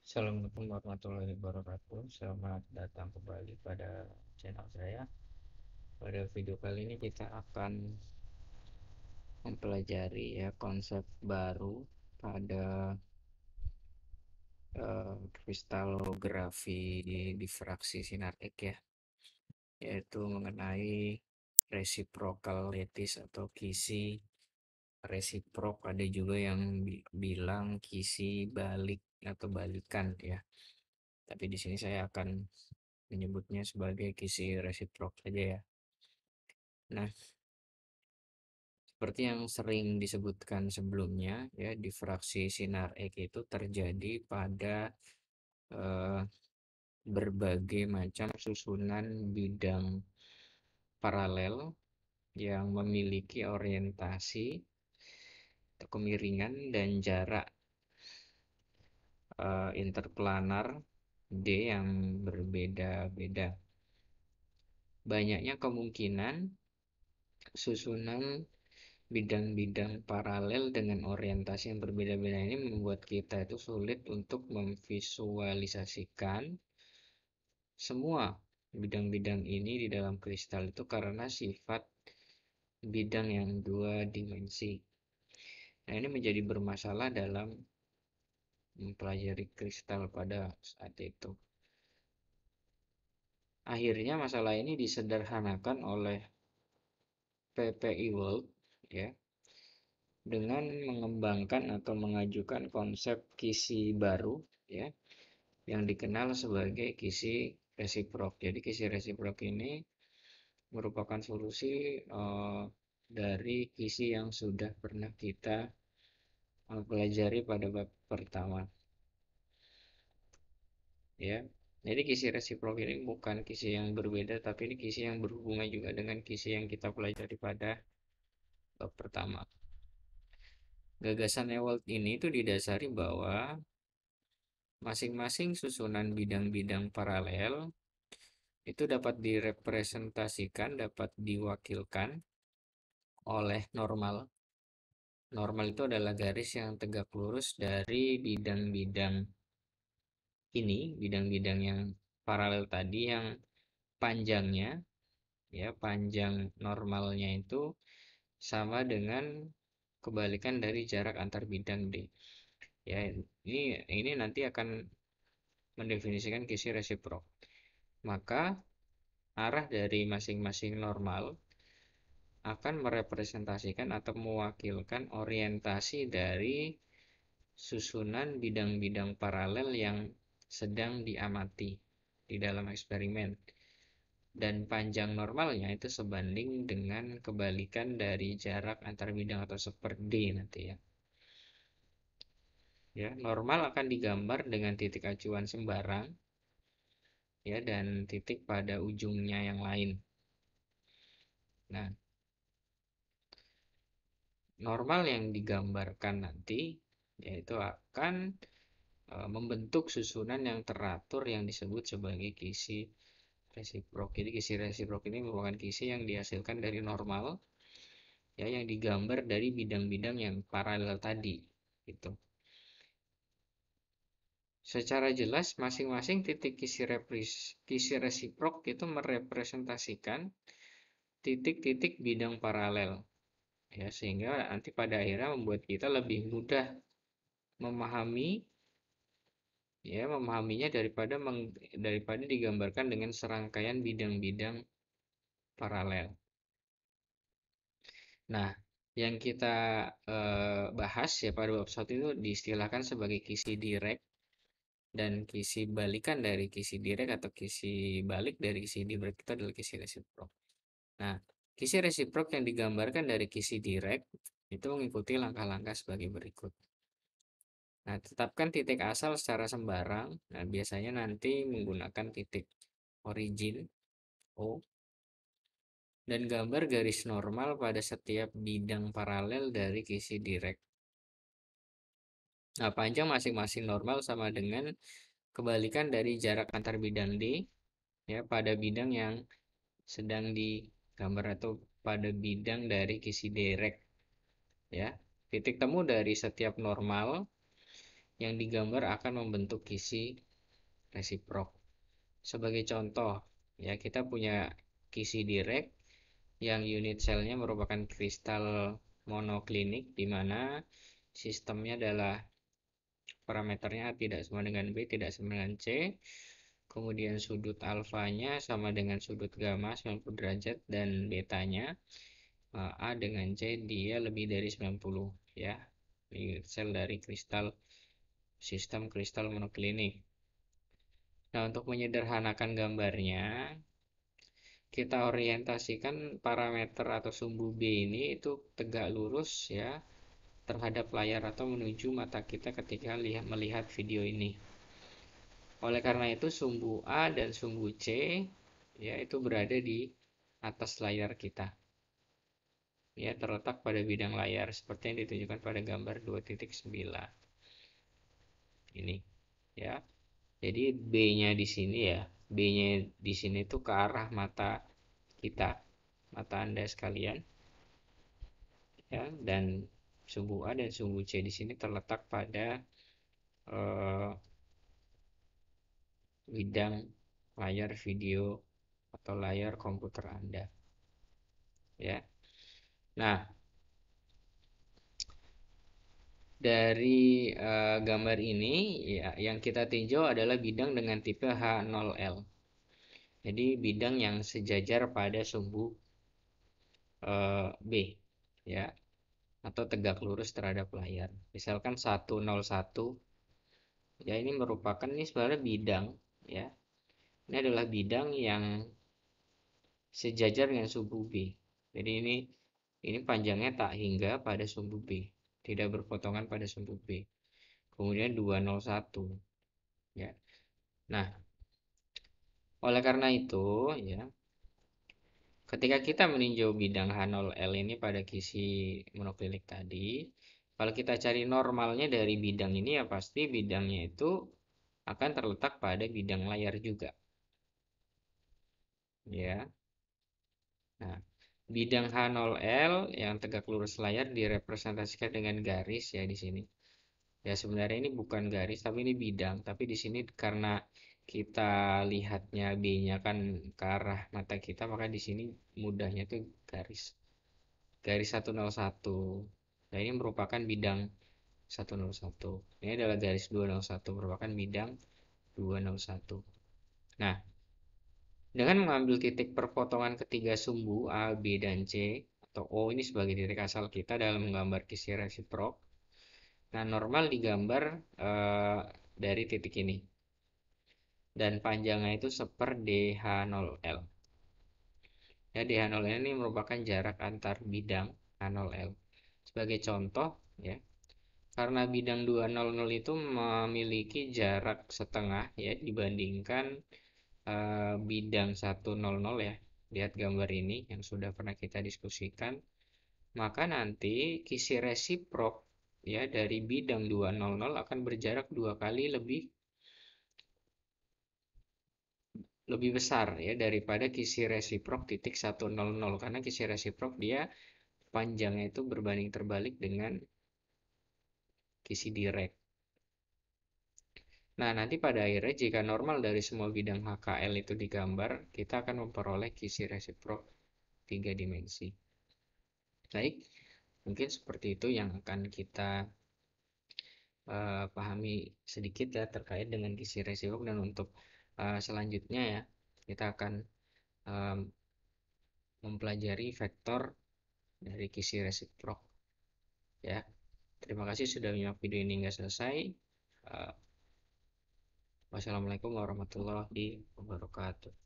Assalamualaikum warahmatullahi wabarakatuh. Selamat datang kembali pada channel saya. Pada video kali ini kita akan mempelajari ya konsep baru pada kristalografi difraksi sinar X ya, yaitu mengenai reciprocal lattice atau kisi resiprok. Ada juga yang bilang kisi balik atau balikan ya. Tapi di sini saya akan menyebutnya sebagai kisi resiprok saja ya. Nah, seperti yang sering disebutkan sebelumnya ya, difraksi sinar X itu terjadi pada eh, berbagai macam susunan bidang paralel yang memiliki orientasi atau kemiringan dan jarak interplanar D yang berbeda-beda. Banyaknya kemungkinan susunan bidang-bidang paralel dengan orientasi yang berbeda-beda ini membuat kita itu sulit untuk memvisualisasikan semua bidang-bidang ini di dalam kristal itu karena sifat bidang yang dua dimensi. Nah, ini menjadi bermasalah dalam mempelajari kristal pada saat itu. Akhirnya masalah ini disederhanakan oleh PPI World ya, dengan mengembangkan atau mengajukan konsep kisi baru ya, yang dikenal sebagai kisi resiprok. Jadi kisi resiprok ini merupakan solusi dari kisi yang sudah pernah kita pelajari pada bab pertama ya. Jadi kisi resiprok ini bukan kisi yang berbeda, tapi ini kisi yang berhubungan juga dengan kisi yang kita pelajari pada bab pertama. Gagasan Ewald ini itu didasari bahwa masing-masing susunan bidang-bidang paralel itu dapat direpresentasikan, dapat diwakilkan oleh normal. Normal itu adalah garis yang tegak lurus dari bidang-bidang ini, bidang-bidang yang paralel tadi yang panjangnya ya, panjang normalnya itu sama dengan kebalikan dari jarak antar bidang D. Ya, ini nanti akan mendefinisikan kisi resiprok. Maka arah dari masing-masing normal akan merepresentasikan atau mewakilkan orientasi dari susunan bidang-bidang paralel yang sedang diamati di dalam eksperimen. Dan panjang normalnya itu sebanding dengan kebalikan dari jarak antar bidang atau seper D nanti ya. Ya, normal akan digambar dengan titik acuan sembarang ya, dan titik pada ujungnya yang lain. Nah, normal yang digambarkan nanti yaitu akan membentuk susunan yang teratur yang disebut sebagai kisi resiprok. Jadi kisi resiprok ini merupakan kisi yang dihasilkan dari normal ya, yang digambar dari bidang-bidang yang paralel tadi gitu. Secara jelas masing-masing titik kisi resiprok itu merepresentasikan titik-titik bidang paralel ya, sehingga nanti pada akhirnya membuat kita lebih mudah memahami ya, memahaminya daripada digambarkan dengan serangkaian bidang-bidang paralel. Nah, yang kita bahas ya pada bab 1 itu diistilahkan sebagai kisi direct dan kisi balikan dari kisi direct atau kisi balik dari kisi direct itu adalah kisi resiprok. Nah, kisi resiprok yang digambarkan dari kisi direct itu mengikuti langkah-langkah sebagai berikut. Nah, tetapkan titik asal secara sembarang. Nah, biasanya nanti menggunakan titik origin O dan gambar garis normal pada setiap bidang paralel dari kisi direct. Nah, panjang masing-masing normal sama dengan kebalikan dari jarak antar bidang D ya pada bidang yang sedang digambar atau pada bidang dari kisi direct ya. Titik temu dari setiap normal yang digambar akan membentuk kisi resiprok. Sebagai contoh, ya kita punya kisi direct yang unit selnya merupakan kristal monoklinik di mana sistemnya adalah parameternya tidak sama dengan B, tidak sama dengan C. Kemudian sudut alfanya sama dengan sudut gamma 90 derajat dan betanya A dengan C dia lebih dari 90 ya. Ini sel dari kristal sistem kristal monoklinik. Nah, untuk menyederhanakan gambarnya, kita orientasikan parameter atau sumbu B ini itu tegak lurus ya terhadap layar atau menuju mata kita ketika melihat video ini. Oleh karena itu sumbu A dan sumbu C ya itu berada di atas layar kita. Ya, terletak pada bidang layar seperti yang ditunjukkan pada gambar 2.9. Ini ya. Jadi B-nya di sini ya. B-nya di sini tuh ke arah mata kita, mata Anda sekalian. Ya, dan sumbu A dan sumbu C di sini terletak pada eh, bidang layar video atau layar komputer Anda ya. Nah, dari gambar ini ya yang kita tinjau adalah bidang dengan tipe H0L. Jadi bidang yang sejajar pada sumbu B ya atau tegak lurus terhadap layar. Misalkan 101 ya ini merupakan ini sebenarnya bidang ya. Ini adalah bidang yang sejajar dengan sumbu B. Jadi ini panjangnya tak hingga pada sumbu B, tidak berpotongan pada sumbu B. Kemudian 201 ya. Nah, oleh karena itu ya, ketika kita meninjau bidang H0L ini pada kisi monoklinik tadi, kalau kita cari normalnya dari bidang ini ya pasti bidangnya itu akan terletak pada bidang layar juga. Ya. Nah, bidang H0L yang tegak lurus layar direpresentasikan dengan garis ya di sini. Ya sebenarnya ini bukan garis tapi ini bidang, tapi di sini karena kita lihatnya B-nya kan ke arah mata kita, maka di sini mudahnya tuh garis. Garis 101. Nah, ini merupakan bidang 101. Ini adalah garis 201 merupakan bidang 201. Nah, dengan mengambil titik perpotongan ketiga sumbu A, B, dan C atau O ini sebagai titik asal kita dalam menggambar kisi resiprok. Nah, normal digambar dari titik ini. Dan panjangnya itu seper DH0L. Ya, DH0L ini merupakan jarak antar bidang H0L. Sebagai contoh, ya, karena bidang 200 itu memiliki jarak setengah ya dibandingkan bidang 100 ya. Lihat gambar ini yang sudah pernah kita diskusikan. Maka nanti kisi resiprok ya dari bidang 200 akan berjarak dua kali lebih besar ya daripada kisi resiprok titik 100 karena kisi resiprok dia panjangnya itu berbanding terbalik dengan kisi direct. Nah, nanti pada akhirnya jika normal dari semua bidang HKL itu digambar, kita akan memperoleh kisi resiprok 3 dimensi. Baik, mungkin seperti itu yang akan kita pahami sedikit ya terkait dengan kisi resiprok, dan untuk selanjutnya ya kita akan uh, mempelajari vektor dari kisi resiprok ya. Terima kasih sudah menyimak video ini hingga selesai. Uh, Wassalamualaikum warahmatullahi wabarakatuh.